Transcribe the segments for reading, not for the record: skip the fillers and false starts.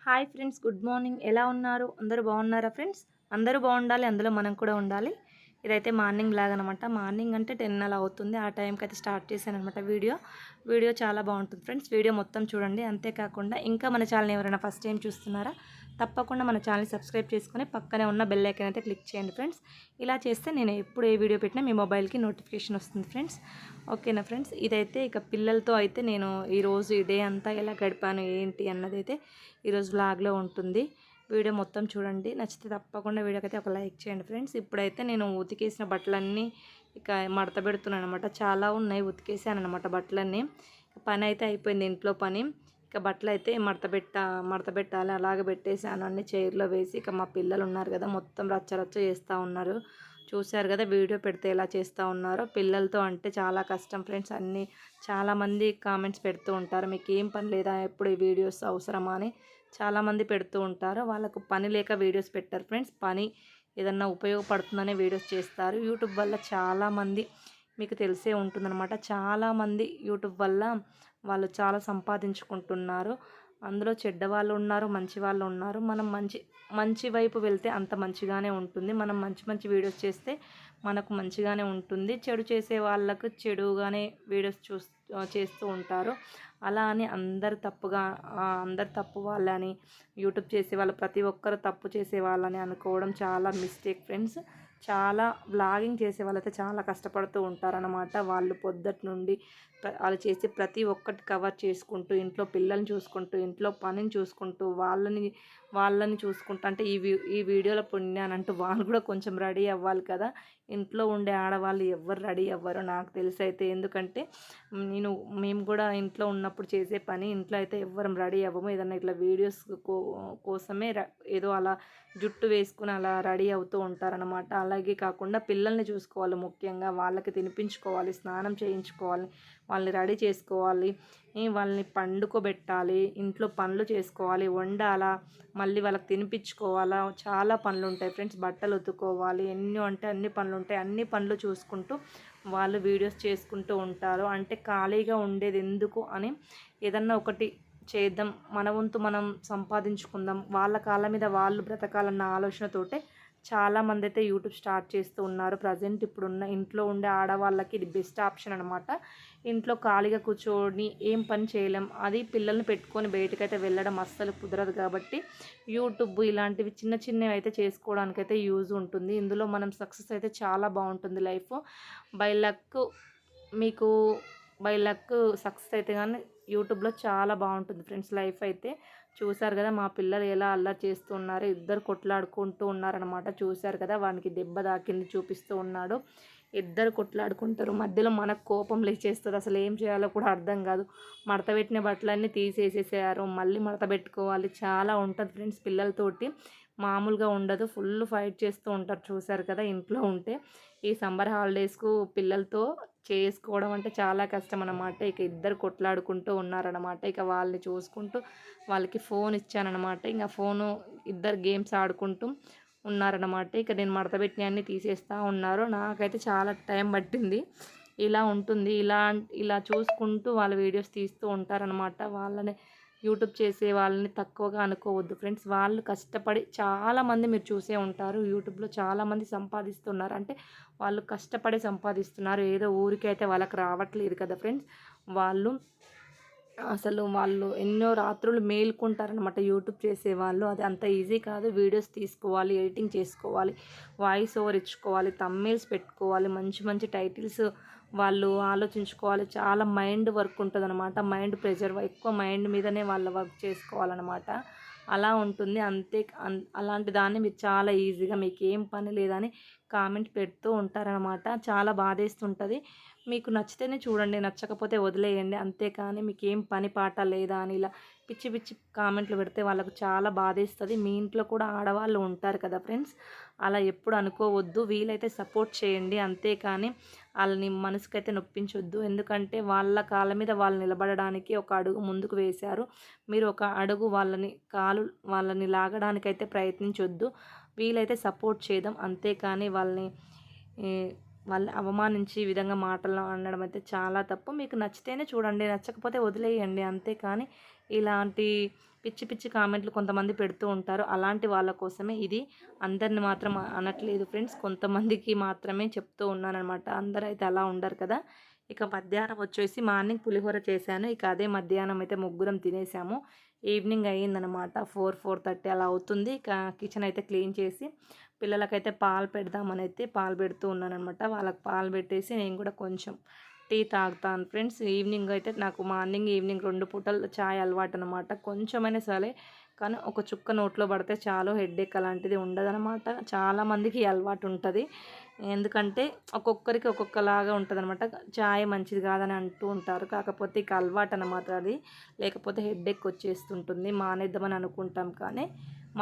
Hi friends, good morning. ఎలా ఉన్నారు? అందరూ బాగున్నారా ఫ్రెండ్స్? అందరూ బాగుండాలి, అందులో మనం కూడా ఉండాలి. ఇదైతే మార్నింగ్ లాగా అనమాట. మార్నింగ్ అంటే 10 అలా అవుతుంది. ఆ టైంకి అయితే స్టార్ట్ చేశాను అనమాట వీడియో చాలా బాగుంటుంది ఫ్రెండ్స్. వీడియో మొత్తం చూడండి. అంతేకాకుండా ఇంకా మన ఛానల్ ఎవరైనా ఫస్ట్ టైం చూస్తున్నారా, తప్పకుండా మన ఛానల్ సబ్స్క్రైబ్ చేసుకొని పక్కనే ఉన్న బెల్ ఐకాన్ అయితే క్లిక్ చేయండి ఫ్రెండ్స్. ఇలా చేస్తే నేను ఎప్పుడు ఏ వీడియో పెట్టినా మీ మొబైల్కి నోటిఫికేషన్ వస్తుంది ఫ్రెండ్స్. ఓకేనా ఫ్రెండ్స్? ఇదైతే ఇక పిల్లలతో అయితే నేను ఈరోజు ఈ డే అంతా ఎలా గడిపాను ఏంటి అన్నదైతే ఈరోజు వ్లాగ్లో ఉంటుంది. వీడియో మొత్తం చూడండి. నచ్చితే తప్పకుండా వీడియోకి అయితే ఒక లైక్ చేయండి ఫ్రెండ్స్. ఇప్పుడైతే నేను ఉతికేసిన బట్టలన్నీ ఇక మడత పెడుతున్నాను అనమాట. చాలా ఉన్నాయి, ఉతికేసాను అనమాట బట్టలన్నీ. పని అయితే అయిపోయింది, ఇంట్లో పని. ఇక బట్టలు అయితే మడత పెట్టాలి. అలాగే పెట్టేసాను అన్ని చైర్లో వేసి. ఇక మా పిల్లలు ఉన్నారు కదా, మొత్తం రచ్చ చేస్తూ ఉన్నారు. చూశారు కదా వీడియో పెడితే ఎలా చేస్తూ ఉన్నారో. పిల్లలతో అంటే చాలా కష్టం ఫ్రెండ్స్. చాలామంది కామెంట్స్ పెడుతూ ఉంటారు, మీకు ఏం పని లేదా, ఎప్పుడు ఈ వీడియోస్ అవసరమా అని చాలామంది పెడుతూ ఉంటారు. వాళ్ళకు పని లేక వీడియోస్ పెట్టారు ఫ్రెండ్స్. పని ఏదన్నా ఉపయోగపడుతుందనే వీడియోస్ చేస్తారు. యూట్యూబ్ వల్ల చాలామంది, మీకు తెలిసే ఉంటుందన్నమాట, చాలామంది యూట్యూబ్ వల్ల వాళ్ళు చాలా సంపాదించుకుంటున్నారు. అందులో చెడ్డవాళ్ళు ఉన్నారు, మంచి వాళ్ళు ఉన్నారు. మనం మంచి వైపు వెళ్తే అంత మంచిగానే ఉంటుంది. మనం మంచి వీడియోస్ చేస్తే మనకు మంచిగానే ఉంటుంది. చెడు చేసే వాళ్ళకు చెడుగానే వీడియోస్ చేస్తూ ఉంటారు. అలా అని అందరు తప్పు వాళ్ళని, యూట్యూబ్ చేసే వాళ్ళు ప్రతి ఒక్కరు తప్పు చేసే వాళ్ళని అనుకోవడం చాలా మిస్టేక్ ఫ్రెండ్స్. చాలా వ్లాగింగ్ చేసే వాళ్ళైతే చాలా కష్టపడుతూ ఉంటారనమాట. వాళ్ళు పొద్దుటి నుండి వాళ్ళు చేసే ప్రతి ఒక్కటి కవర్ చేసుకుంటూ, ఇంట్లో పిల్లల్ని చూసుకుంటూ, ఇంట్లో పనిని చూసుకుంటూ, వాళ్ళని చూసుకుంటూ, అంటే ఈ వీడియోలో పుణ్యానంటూ వాళ్ళు కూడా కొంచెం రెడీ అవ్వాలి కదా. ఇంట్లో ఉండే ఆడవాళ్ళు ఎవ్వరు రెడీ అవ్వరు నాకు తెలిసి అయితే. ఎందుకంటే మేము కూడా ఇంట్లో ఉన్నప్పుడు చేసే పని, ఇంట్లో అయితే ఎవ్వరం రెడీ అవ్వము. ఏదన్నా ఇట్లా వీడియోస్ కోసమే ఏదో అలా జుట్టు వేసుకుని అలా రెడీ అవుతూ ఉంటారనమాట. అలాగే కాకుండా పిల్లల్ని చూసుకోవాలి, ముఖ్యంగా వాళ్ళకి తినిపించుకోవాలి, స్నానం చేయించుకోవాలి, వాళ్ళని రెడీ చేసుకోవాలి, వాళ్ళని పండుకోబెట్టాలి, ఇంట్లో పనులు చేసుకోవాలి, వండాలా, మళ్ళీ వాళ్ళకి తినిపించుకోవాలా, చాలా పనులు ఉంటాయి ఫ్రెండ్స్. బట్టలు ఉతుక్కోవాలి, ఎన్నో అంటే అన్ని పనులు ఉంటాయి. అన్ని పనులు చూసుకుంటూ వాళ్ళు వీడియోస్ చేసుకుంటూ ఉంటారు. అంటే ఖాళీగా ఉండేది ఎందుకు అని ఏదన్నా ఒకటి చేద్దాం, మన వంతు మనం సంపాదించుకుందాం, వాళ్ళ కాళ్ళ మీద వాళ్ళు బ్రతకాలన్న ఆలోచనతోటే చాలామంది అయితే యూట్యూబ్ స్టార్ట్ చేస్తూ ఉన్నారు. ప్రజెంట్ ఇప్పుడున్న ఇంట్లో ఉండే ఆడవాళ్ళకి ఇది బెస్ట్ ఆప్షన్ అనమాట. ఇంట్లో ఖాళీగా కూర్చొని ఏం పని చేయలేం. అది పిల్లల్ని పెట్టుకొని బయటకైతే వెళ్ళడం అస్సలు కుదరదు. కాబట్టి యూట్యూబ్ ఇలాంటివి చిన్నవి అయితే చేసుకోవడానికైతే యూజ్ ఉంటుంది. ఇందులో మనం సక్సెస్ అయితే చాలా బాగుంటుంది లైఫ్. బై లక్ మీకు బై లక్ సక్సెస్ అయితే కానీ యూట్యూబ్లో చాలా బాగుంటుంది ఫ్రెండ్స్ లైఫ్ అయితే. చూశారు కదా మా పిల్లలు ఎలా అల్లరి చేస్తూ ఉన్నారు, ఇద్దరు కొట్లాడుకుంటూ ఉన్నారనమాట. చూశారు కదా, వానికి దెబ్బ తాకింది చూపిస్తూ ఉన్నాడు. ఇద్దరు కొట్లాడుకుంటారు, మధ్యలో మనకు కోపం లేచేస్తుంది. అసలు ఏం చేయాలో కూడా అర్థం కాదు. మడత పెట్టిన బట్టలన్నీ తీసేసేసారు, మళ్ళీ మడత పెట్టుకోవాలి. చాలా ఉంటుంది ఫ్రెండ్స్ పిల్లలతోటి, మామూలుగా ఉండదు. ఫుల్ ఫైట్ చేస్తూ ఉంటారు. చూశారు కదా ఇంట్లో ఉంటే. ఈ సమ్మర్ హాలిడేస్కు పిల్లలతో చేసుకోవడం అంటే చాలా కష్టం అన్నమాట. ఇక ఇద్దరు కొట్లాడుకుంటూ ఉన్నారనమాట. ఇక వాళ్ళని చూసుకుంటూ వాళ్ళకి ఫోన్ ఇచ్చానమాట. ఇంకా ఫోను ఇద్దరు గేమ్స్ ఆడుకుంటూ ఉన్నారనమాట. ఇక నేను మడతపెట్టినవన్నీ తీసేస్తూ ఉన్నారు. నాకైతే చాలా టైం పట్టింది. ఇలా ఉంటుంది. ఇలా చూసుకుంటూ వాళ్ళ వీడియోస్ తీస్తూ ఉంటారనమాట. వాళ్ళని యూట్యూబ్ చేసే వాళ్ళని తక్కువగా అనుకోవద్దు ఫ్రెండ్స్. వాళ్ళు కష్టపడి, చాలామంది మీరు చూసే ఉంటారు యూట్యూబ్లో చాలామంది సంపాదిస్తున్నారు. అంటే వాళ్ళు కష్టపడి సంపాదిస్తున్నారు, ఏదో ఊరికైతే వాళ్ళకి రావట్లేదు కదా ఫ్రెండ్స్. వాళ్ళు ఎన్నో రాత్రులు మేలుకుంటారనమాట యూట్యూబ్ చేసేవాళ్ళు. అది అంత ఈజీ కాదు. వీడియోస్ తీసుకోవాలి, ఎడిటింగ్ చేసుకోవాలి, వాయిస్ ఓవర్ ఇచ్చుకోవాలి, థంబ్నెయిల్స్ పెట్టుకోవాలి, మంచి టైటిల్స్ వాళ్ళు ఆలోచించుకోవాలి. చాలా మైండ్ వర్క్ ఉంటుందన్నమాట. మైండ్ ప్రెజర్, ఎక్కువ మైండ్ మీదనే వాళ్ళు వర్క్ చేసుకోవాలన్నమాట. అలా ఉంటుంది. అలాంటి దాన్ని మీరు చాలా ఈజీగా, మీకు ఏం పని లేదని కామెంట్ పెడుతూ ఉంటారనమాట. చాలా బాధేస్తుంటుంది. మీకు నచ్చితేనే చూడండి, నచ్చకపోతే వదిలేయండి. అంతేకాని మీకు ఏం పని పాట లేదా అని ఇలా పిచ్చి కామెంట్లు పెడితే వాళ్ళకు చాలా బాధేస్తుంది. మీ ఇంట్లో కూడా ఆడవాళ్ళు ఉంటారు కదా ఫ్రెండ్స్, అలా ఎప్పుడు అనుకోవద్దు. వీలైతే సపోర్ట్ చేయండి, అంతేకాని వాళ్ళని మనసుకైతే నొప్పించొద్దు. ఎందుకంటే వాళ్ళ కాళ్ళ మీద వాళ్ళు నిలబడడానికి ఒక అడుగు ముందుకు వేశారు. మీరు ఒక అడుగు వాళ్ళని లాగడానికైతే ప్రయత్నించొద్దు. వీలైతే సపోర్ట్ చేద్దాం, అంతేకాని వాళ్ళని అవమానించి ఈ విధంగా మాటలు అనడం అయితే చాలా తప్పు. మీకు నచ్చితేనే చూడండి, నచ్చకపోతే వదిలేయండి. అంతేకాని ఇలాంటి పిచ్చి పిచ్చి కామెంట్లు కొంతమంది పెడుతూ ఉంటారు. అలాంటి వాళ్ళ కోసమే ఇది. అందరిని మాత్రం అనట్లేదు ఫ్రెండ్స్. కొంతమందికి మాత్రమే చెప్తూ ఉన్నాననమాట. అందరైతే అలా ఉండరు కదా. ఇక మధ్యాహ్నం వచ్చేసి మార్నింగ్ పులిహోర చేశాను. ఇక అదే మధ్యాహ్నం అయితే ముగ్గురం తినేసాము. ఈవినింగ్ అయ్యిందనమాట. 4:30 అలా అవుతుంది. ఇక కిచెన్ అయితే క్లీన్ చేసి పిల్లలకైతే పాలు పెడదామని అయితే పాలు పెడుతూ ఉన్నాననమాట. వాళ్ళకి పాలు పెట్టేసి నేను కూడా కొంచెం టీ తాగుతాను ఫ్రెండ్స్. ఈవినింగ్ అయితే నాకు మార్నింగ్ ఈవినింగ్ 2 పూటలు చాయ్ అలవాటు అనమాట. కొంచెమైనా సరే కానీ ఒక చుక్క నోట్లో పడితే చాలు హెడేక్ అలాంటిది ఉండదనమాట. చాలామందికి అలవాటు ఉంటుంది. ఎందుకంటే ఒక్కొక్కరికి ఒక్కొక్కలాగా ఉంటుందన్నమాట. చాయ్ మంచిది కాదని అంటూ ఉంటారు. కాకపోతే ఇక అలవాటు అనమాట అది. లేకపోతే హెడేక్ వచ్చేస్తుంటుంది. మానేద్దామని అనుకుంటాం కానీ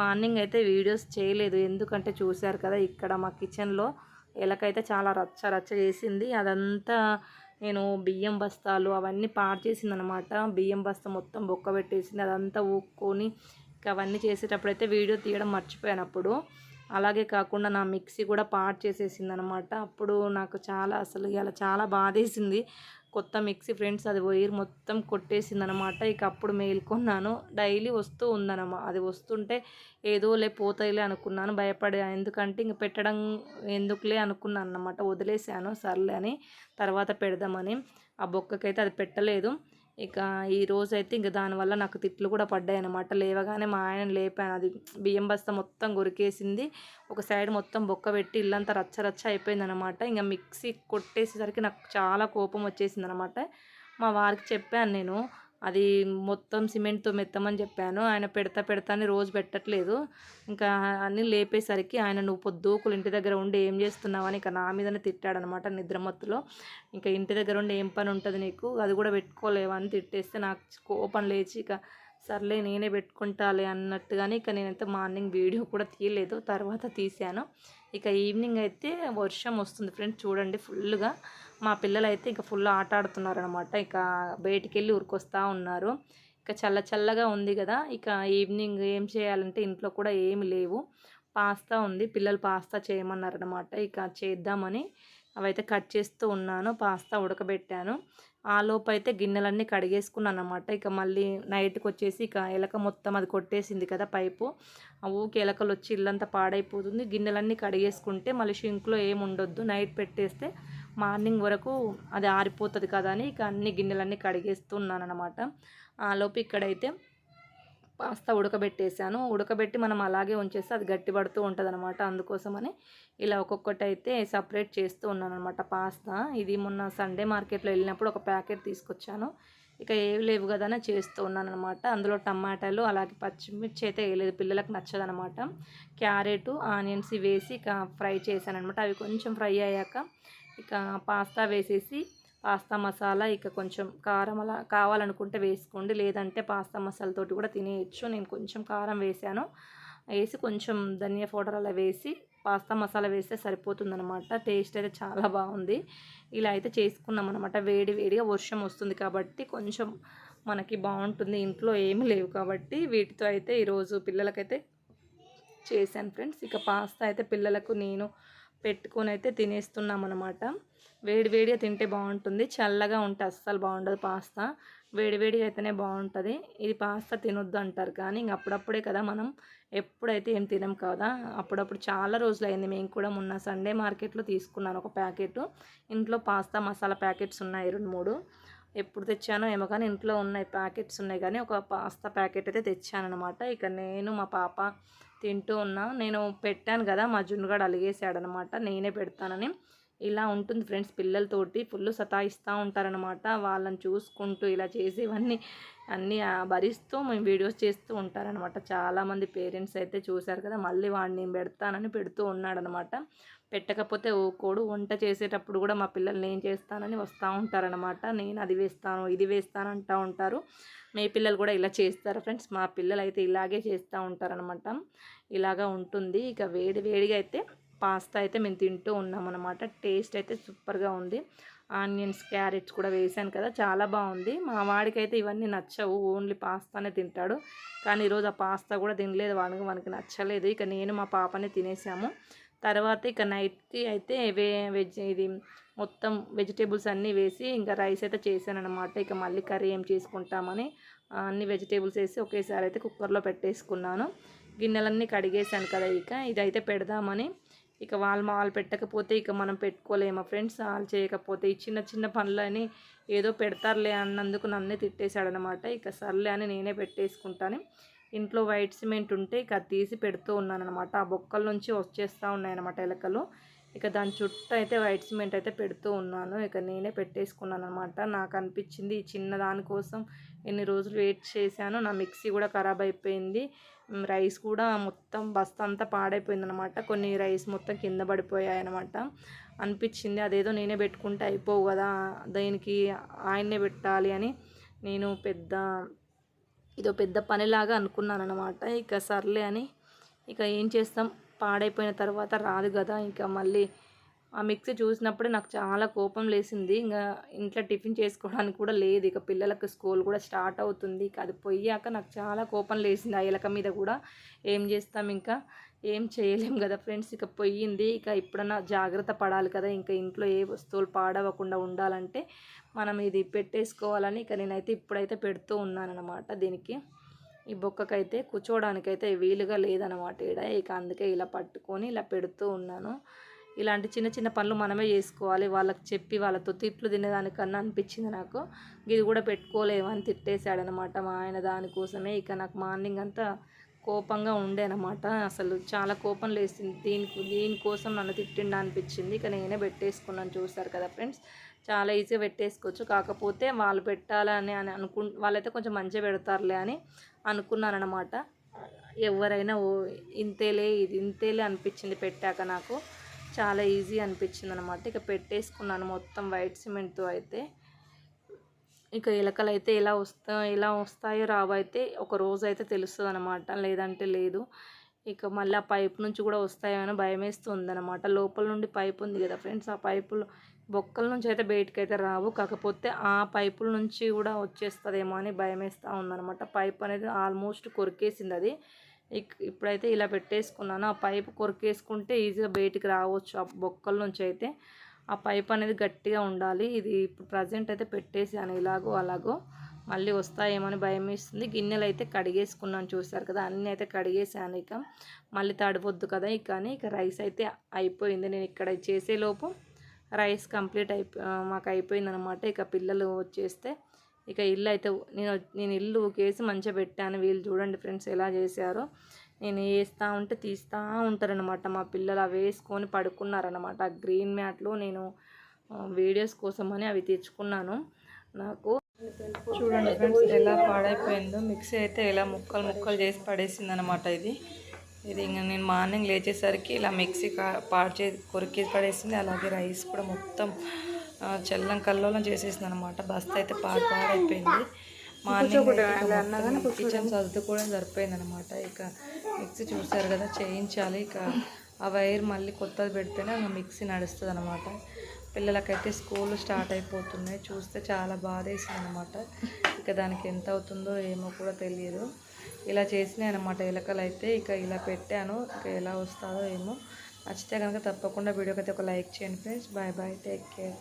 మార్నింగ్ అయితే వీడియోస్ చేయలేదు. ఎందుకంటే చూశారు కదా ఇక్కడ మా కిచెన్లో ఎలకైతే చాలా రచ్చ రచ్చ చేసింది. అదంతా నేను బియ్యం బస్తాలు అవన్నీ పాడు చేసిందనమాట. బియ్యం బస్తా మొత్తం బొక్క పెట్టేసింది. అదంతా ఊక్కొని ఇక అవన్నీ చేసేటప్పుడైతే వీడియో తీయడం మర్చిపోయాను అప్పుడు. అలాగే కాకుండా నా మిక్సీ కూడా పాడు చేసేసిందనమాట. అప్పుడు నాకు చాలా అసలు ఇలా చాలా బాధేసింది. కొత్త మిక్సీ ఫ్రెండ్స్ అది వైర్ మొత్తం కొట్టేసిందనమాట. ఇక అప్పుడు మేల్కొన్నాను. డైలీ వస్తూ ఉందనమా అది వస్తుంటే ఏదోలే పోతాయిలే అనుకున్నాను. భయపడే ఎందుకంటే ఇంక పెట్టడం ఎందుకులే అనుకున్నాను అన్నమాట. వదిలేసాను సర్లే అని తర్వాత పెడదామని. ఆ బొక్కకైతే అది పెట్టలేదు. ఇక ఈరోజైతే ఇంక దానివల్ల నాకు తిట్లు కూడా పడ్డాయి అనమాట. లేవగానే మా ఆయన లేపాను. అది బియ్యం బస్తా మొత్తం కొరికేసింది. ఒక సైడ్ మొత్తం బొక్క పెట్టి ఇల్లంతా రచ్చ రచ్చ అయిపోయిందనమాట. ఇంక మిక్సీ కొట్టేసేసరికి నాకు చాలా కోపం వచ్చేసిందనమాట. మా వారికి చెప్పాను నేను. అది మొత్తం సిమెంట్తో మెత్తమని చెప్పాను. ఆయన పెడతా పెడతా అని రోజు పెట్టట్లేదు. ఇంకా అన్నీ లేపేసరికి ఆయన నువ్వు పొద్దుకులు ఇంటి దగ్గర ఉండి ఏం చేస్తున్నావని ఇక నా మీదనే తిట్టాడనమాట నిద్రమత్తులో. ఇంకా ఇంటి దగ్గర ఉండి ఏం పని ఉంటుంది నీకు, అది కూడా పెట్టుకోలేవా అని తిట్టేస్తే నాకు కోపం లేచి ఇక సర్లే నేనే పెట్టుకుంటాలే అన్నట్టుగానే ఇక నేనైతే మార్నింగ్ వీడియో కూడా తీయలేదు. తర్వాత తీశాను. ఇక ఈవినింగ్ అయితే వర్షం వస్తుంది ఫ్రెండ్స్. చూడండి ఫుల్గా మా పిల్లలైతే ఇక ఫుల్ ఆట ఆడుతున్నారనమాట. ఇక బయటికి వెళ్ళి ఉరికొస్తూ ఉన్నారు. ఇక చల్ల చల్లగా ఉంది కదా. ఇక ఈవినింగ్ ఏం చేయాలంటే ఇంట్లో కూడా ఏమి లేవు. పాస్తా ఉంది. పిల్లలు పాస్తా చేయమన్నారనమాట. ఇక చేద్దామని అవైతే కట్ చేస్తూ ఉన్నాను. పాస్తా ఉడకబెట్టాను. ఆలోపు అయితే గిన్నెలన్నీ కడిగేసుకున్నాను అనమాట. ఇక మళ్ళీ నైట్కి వచ్చేసి ఇక ఎలక మొత్తం అది కొట్టేసింది కదా పైపు. ఆ ఊకి ఎలకలు వచ్చి ఇల్లంతా పాడైపోతుంది. గిన్నెలన్నీ కడిగేసుకుంటే మళ్ళీ షింక్లో ఏమి ఉండొద్దు. నైట్ పెట్టేస్తే మార్నింగ్ వరకు అది ఆరిపోతుంది కదా అని ఇక అన్ని గిన్నెలన్నీ కడిగేస్తున్నాను అనమాట. ఆలోపు ఇక్కడైతే పాస్తా ఉడకబెట్టేసాను. ఉడకబెట్టి మనం అలాగే ఉంచేస్తే అది గట్టిపడుతూ ఉంటుంది అనమాట. అందుకోసమని ఇలా ఒక్కొక్కటి అయితే సపరేట్ చేస్తూ ఉన్నాను అనమాట పాస్తా. ఇది మొన్న సండే మార్కెట్లో వెళ్ళినప్పుడు ఒక ప్యాకెట్ తీసుకొచ్చాను. ఇక ఏవి లేవు కదా అని చేస్తూ ఉన్నాను అనమాట. అందులో టమాటాలు అలాగే పచ్చిమిర్చి అయితే వేయలేదు, పిల్లలకు నచ్చదనమాట. క్యారెట్ ఆనియన్స్ వేసి ఇక ఫ్రై చేశాను అనమాట. అవి కొంచెం ఫ్రై అయ్యాక ఇక పాస్తా వేసేసి పాస్తా మసాలా ఇక కొంచెం కారం అలా కావాలనుకుంటే వేసుకోండి. లేదంటే పాస్తా మసాలాతోటి కూడా తినేయచ్చు. నేను కొంచెం కారం వేసాను. వేసి కొంచెం ధనియా పౌడర్ అలా వేసి పాస్తా మసాలా వేస్తే సరిపోతుందనమాట. టేస్ట్ అయితే చాలా బాగుంది. ఇలా అయితే చేసుకున్నాం అనమాట. వేడి వేడిగా వర్షం వస్తుంది కాబట్టి కొంచెం మనకి బాగుంటుంది. ఇంట్లో ఏమీ లేవు కాబట్టి వీటితో అయితే ఈరోజు పిల్లలకైతే చేశాను ఫ్రెండ్స్. ఇక పాస్తా అయితే పిల్లలకు నేను పెట్టుకొని అయితే తినేస్తున్నాం అనమాట. వేడి వేడిగా తింటే బాగుంటుంది. చల్లగా ఉంటే అస్సలు బాగుండదు పాస్తా. వేడి వేడిగా అయితేనే బాగుంటుంది. ఇది పాస్తా తినొద్దు అంటారు కానీ ఇంక అప్పుడప్పుడే కదా మనం ఎప్పుడైతే ఏం తినం కదా. అప్పుడప్పుడు చాలా రోజులైంది. మేము కూడా మొన్న సండే మార్కెట్లో తీసుకున్నాను ఒక ప్యాకెట్. ఇంట్లో పాస్తా మసాలా ప్యాకెట్స్ ఉన్నాయి 2-3. ఎప్పుడు తెచ్చానో ఏమో కానీ ఇంట్లో ఉన్నాయి ప్యాకెట్స్ ఉన్నాయి కానీ ఒక పాస్తా ప్యాకెట్ అయితే తెచ్చానమాట. ఇక నేను మా పాప తింటూ ఉన్నా. నేను పెట్టాను కదా మా జున్నుగాడు అలిగేసాడనమాట నేనే పెడతానని. ఇలా ఉంటుంది ఫ్రెండ్స్. పిల్లలతోటి ఫుల్ సతాయిస్తూ ఉంటారనమాట. వాళ్ళని చూసుకుంటూ ఇలా చేసేవన్నీ అన్నీ భరిస్తూ మేము వీడియోస్ చేస్తూ ఉంటారనమాట. చాలామంది పేరెంట్స్ అయితే చూశారు కదా. మళ్ళీ వాడిని నేను పెడతానని పెడుతూ ఉన్నాడనమాట. పెట్టకపోతే ఊకోడు. వంట చేసేటప్పుడు కూడా మా పిల్లలు నేను చేస్తానని వస్తూ ఉంటారనమాట. నేను అది వేస్తాను ఇది వేస్తాను అంటూ ఉంటారు. మీ పిల్లలు కూడా ఇలా చేస్తారు ఫ్రెండ్స్. మా పిల్లలు అయితే ఇలాగే చేస్తూ ఉంటారనమాట. ఇలాగా ఉంటుంది. ఇక వేడి వేడిగా అయితే పాస్తా అయితే మేము తింటూ ఉన్నామన్నమాట. టేస్ట్ అయితే సూపర్గా ఉంది. ఆనియన్స్ క్యారెట్స్ కూడా వేసాను కదా, చాలా బాగుంది. మా వాడికైతే ఇవన్నీ నచ్చవు, ఓన్లీ పాస్తానే తింటాడు. కానీ ఈరోజు ఆ పాస్తా కూడా తినలేదు, వానికి నచ్చలేదు. ఇక నేను మా పాపనే తినేసాము. తర్వాత ఇక నైట్కి అయితే ఇది మొత్తం వెజిటేబుల్స్ అన్నీ వేసి ఇంకా రైస్ అయితే చేశాను అనమాట. ఇక మళ్ళీ కర్రీ ఏం చేసుకుంటామని అన్ని వెజిటేబుల్స్ వేసి ఒకేసారి అయితే కుక్కర్లో పెట్టేసుకున్నాను. గిన్నెలన్నీ కడిగేసాను కదా, ఇక ఇదైతే పెడదామని. ఇక వాళ్ళు పెట్టకపోతే ఇక మనం పెట్టుకోలేమా ఫ్రెండ్స్, వాళ్ళు చేయకపోతే ఈ చిన్న చిన్న పనులని ఏదో పెడతారులే అన్నందుకు నన్నే తిట్టేశాడనమాట. ఇక సర్లే అని నేనే పెట్టేసుకుంటాను. ఇంట్లో వైట్ సిమెంట్ ఉంటే ఇక తీసి పెడుతూ ఉన్నానమాట. ఆ బొక్కల నుంచి వచ్చేస్తూ ఉన్నాయన్నమాట ఎలకలు. ఇక దాని చుట్టూ అయితే వైట్ సిమెంట్ అయితే పెడుతూ ఉన్నాను. ఇక నేనే పెట్టేసుకున్నాను అనమాట. నాకు అనిపించింది ఈ చిన్న దానికోసం ఎన్ని రోజులు వెయిట్ చేశాను. నా మిక్సీ కూడా ఖరాబ్ అయిపోయింది. రైస్ కూడా మొత్తం బస్తా అంతా పాడైపోయిందనమాట. కొన్ని రైస్ మొత్తం కింద పడిపోయాయి అనమాట. అనిపించింది అదేదో నేనే పెట్టుకుంటే అయిపోవు కదా, దీనికి ఆయన్నే పెట్టాలి అని నేను ఇదో పెద్ద పనిలాగా అనుకున్నాను అనమాట. ఇక సర్లే అని ఇక ఏం చేస్తాం, పాడైపోయిన తర్వాత రాదు కదా. ఇంకా మళ్ళీ ఆ మిక్సీ చూసినప్పుడే నాకు చాలా కోపం లేసింది. ఇంకా ఇంట్లో టిఫిన్ చేసుకోవడానికి కూడా లేదు. ఇక పిల్లలకు స్కూల్ కూడా స్టార్ట్ అవుతుంది. ఇక అది పోయాక నాకు చాలా కోపం లేసింది ఆ ఎలక మీద కూడా. ఏం చేస్తాం, ఇంకా ఏం చేయలేం కదా ఫ్రెండ్స్. ఇక పోయింది. ఇక ఇప్పుడన్నా జాగ్రత్త పడాలి కదా, ఇంకా ఇంట్లో ఏ వస్తువులు పాడవకుండా ఉండాలంటే మనం ఇది పెట్టేసుకోవాలని ఇక నేనైతే ఇప్పుడైతే పెడుతూ ఉన్నానన్నమాట. దీనికి ఈ బొక్కకైతే కూర్చోవడానికైతే వీలుగా లేదనమాట ఈడ. ఇక అందుకే ఇలా పట్టుకొని ఇలా పెడుతూ ఉన్నాను. ఇలాంటి చిన్న చిన్న పనులు మనమే చేసుకోవాలి. వాళ్ళకి చెప్పి వాళ్ళతో తిట్లు తినేదానికన్నా అనిపించింది నాకు. ఇది కూడా పెట్టుకోలేమని తిట్టేశాడనమాట మా ఆయన దానికోసమే. ఇక నాకు మార్నింగ్ అంతా కోపంగా ఉండే అనమాట. అసలు చాలా కోపం లేసింది. దీనికోసం నన్ను తిట్టిండా అనిపించింది. ఇక నేనే పెట్టేసుకున్నాను. చూస్తారు కదా ఫ్రెండ్స్, చాలా ఈజీగా పెట్టేసుకోవచ్చు. కాకపోతే వాళ్ళు పెట్టాలని వాళ్ళైతే కొంచెం మంచిగా పెడతారులే అని అనుకున్నాను అనమాట. ఎవరైనా ఇంతేలే ఇది ఇంతేలే అనిపించింది పెట్టాక. నాకు చాలా ఈజీ అనిపించింది అనమాట. ఇక పెట్టేసుకున్నాను మొత్తం వైట్ సిమెంట్తో అయితే. ఇక ఎలకలు అయితే ఎలా వస్తాయో రావో అయితే ఒక రోజు అయితే తెలుస్తుంది అనమాట, లేదంటే లేదు. ఇక మళ్ళీ ఆ పైప్ నుంచి కూడా వస్తాయో అని భయం వేస్తుంది అనమాట. లోపల నుండి పైప్ ఉంది కదా ఫ్రెండ్స్, ఆ పైపులు బొక్కల నుంచి అయితే బయటకు అయితే రావు. కాకపోతే ఆ పైపుల నుంచి కూడా వచ్చేస్తుందేమో అని భయం వేస్తూ ఉందన్నమాట. పైప్ అనేది ఆల్మోస్ట్ కొరికేసింది అది. ఇప్పుడైతే ఇలా పెట్టేసుకున్నాను. ఆ పైపు కొరికేసుకుంటే ఈజీగా బయటికి రావచ్చు ఆ బొక్కల నుంచి అయితే. ఆ పైప్ అనేది గట్టిగా ఉండాలి. ఇది ఇప్పుడు ప్రజెంట్ అయితే పెట్టేసాను ఇలాగో అలాగో. మళ్ళీ వస్తాయేమని భయం వేస్తుంది. గిన్నెలు అయితే కడిగేసుకున్నాను, చూసారు కదా, అన్నీ అయితే కడిగేసాను. ఇక మళ్ళీ తడవద్దు కదా ఇక రైస్ అయితే అయిపోయింది. నేను ఇక్కడ చేసేలోపు రైస్ కంప్లీట్ మాకు అయిపోయిందనమాట. ఇక పిల్లలు వచ్చేస్తే ఇక ఇల్లు అయితే నేను ఇల్లు ఊకేసి మంచిగా పెట్టాను. వీళ్ళు చూడండి ఫ్రెండ్స్ ఎలా చేశారో. నేను వేస్తూ ఉంటే తీస్తూ ఉంటారనమాట మా పిల్లలు. అవి వేసుకొని పడుకున్నారనమాట. ఆ గ్రీన్ మ్యాట్లు నేను వీడియోస్ కోసమని అవి తెచ్చుకున్నాను. నాకు చూడండి ఫ్రెండ్స్ ఎలా పాడైపోయిందో. మిక్సీ అయితే ఎలా ముక్కలు చేసి పడేసింది అనమాట. ఇది ఇంకా నేను మార్నింగ్ లేచేసరికి ఇలా మిక్సీ కొరికి పడేసింది. అలాగే రైస్ కూడా మొత్తం చల్లం కల్లోలం చేసేసింది అనమాట. బస్తా అయితే పాడైపోయింది. మార్నింగ్ కిచెన్ సర్దుకోవడం సరిపోయింది అనమాట. ఇక మిక్సీ చూసారు కదా, చేయించాలి. ఇక ఆ వైర్ మళ్ళీ కొత్తది పెడితేనే మిక్సీ నడుస్తుంది అనమాట. పిల్లలకైతే స్కూల్ స్టార్ట్ అయిపోతున్నాయి. చూస్తే చాలా బాధ వేసింది అనమాట. ఇక దానికి ఎంత అవుతుందో ఏమో కూడా తెలియదు. ఇలా చేసినాయి అనమాట ఎలకలు అయితే. ఇక ఇలా పెట్టాను. ఇక ఎలా వస్తుందో ఏమో. నచ్చితే కనుక తప్పకుండా వీడియోకి అయితే ఒక లైక్ చేయండి friends. Bye bye, take care.